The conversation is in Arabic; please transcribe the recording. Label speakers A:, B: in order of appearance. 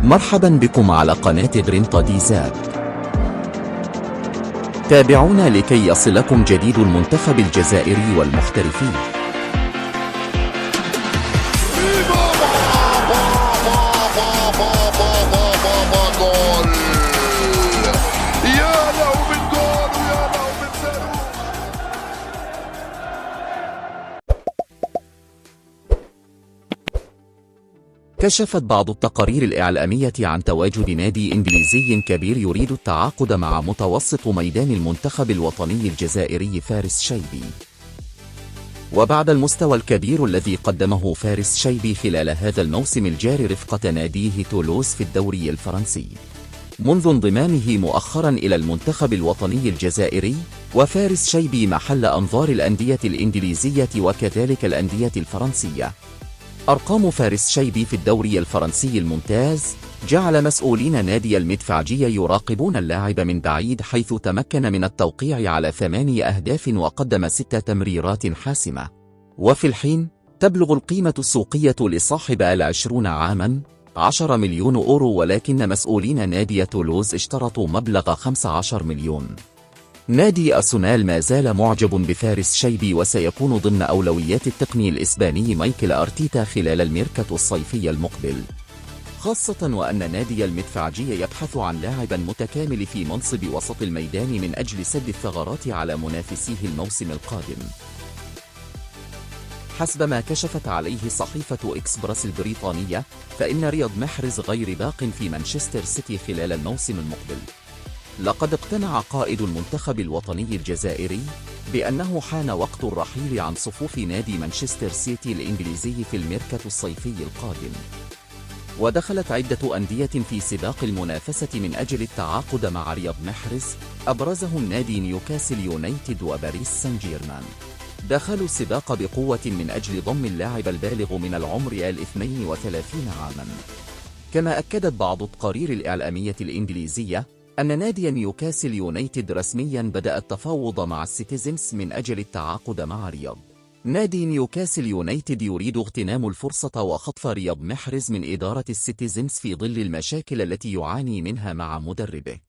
A: مرحبا بكم على قناة غرينتا دي زاد. تابعونا لكي يصلكم جديد المنتخب الجزائري والمحترفين. كشفت بعض التقارير الإعلامية عن تواجد نادي إنجليزي كبير يريد التعاقد مع متوسط ميدان المنتخب الوطني الجزائري فارس شيبي. وبعد المستوى الكبير الذي قدمه فارس شيبي خلال هذا الموسم الجاري رفقة ناديه تولوز في الدوري الفرنسي منذ انضمامه مؤخرا إلى المنتخب الوطني الجزائري، وفارس شيبي محل أنظار الأندية الإنجليزية وكذلك الأندية الفرنسية. أرقام فارس شيبي في الدوري الفرنسي الممتاز جعل مسؤولين نادي المدفعجية يراقبون اللاعب من بعيد، حيث تمكن من التوقيع على 8 أهداف وقدم 6 تمريرات حاسمة. وفي الحين تبلغ القيمة السوقية لصاحب 20 عاما 10 مليون أورو، ولكن مسؤولين نادي تولوز اشترطوا مبلغ 15 مليون. نادي أرسنال ما زال معجب بفارس شيبي، وسيكون ضمن أولويات التقني الإسباني مايكل أرتيتا خلال الميركاتو الصيفي المقبل، خاصة وأن نادي المدفعجية يبحث عن لاعب متكامل في منصب وسط الميدان من أجل سد الثغرات على منافسيه الموسم القادم. حسب ما كشفت عليه صحيفة إكسبرس البريطانية، فإن رياض محرز غير باق في مانشستر سيتي خلال الموسم المقبل. لقد اقتنع قائد المنتخب الوطني الجزائري بأنه حان وقت الرحيل عن صفوف نادي مانشستر سيتي الإنجليزي في الميركاتو الصيفي القادم. ودخلت عدة أندية في سباق المنافسة من أجل التعاقد مع رياض محرز، أبرزهم نادي نيوكاسل يونايتد وباريس سان جيرمان. دخلوا السباق بقوة من أجل ضم اللاعب البالغ من العمر 32 عاما. كما أكدت بعض التقارير الإعلامية الإنجليزية أن نادي نيوكاسل يونايتد رسميا بدأ التفاوض مع السيتيزنز من أجل التعاقد مع رياض. نادي نيوكاسل يونايتد يريد اغتنام الفرصة وخطف رياض محرز من إدارة السيتيزنز في ظل المشاكل التي يعاني منها مع مدربه.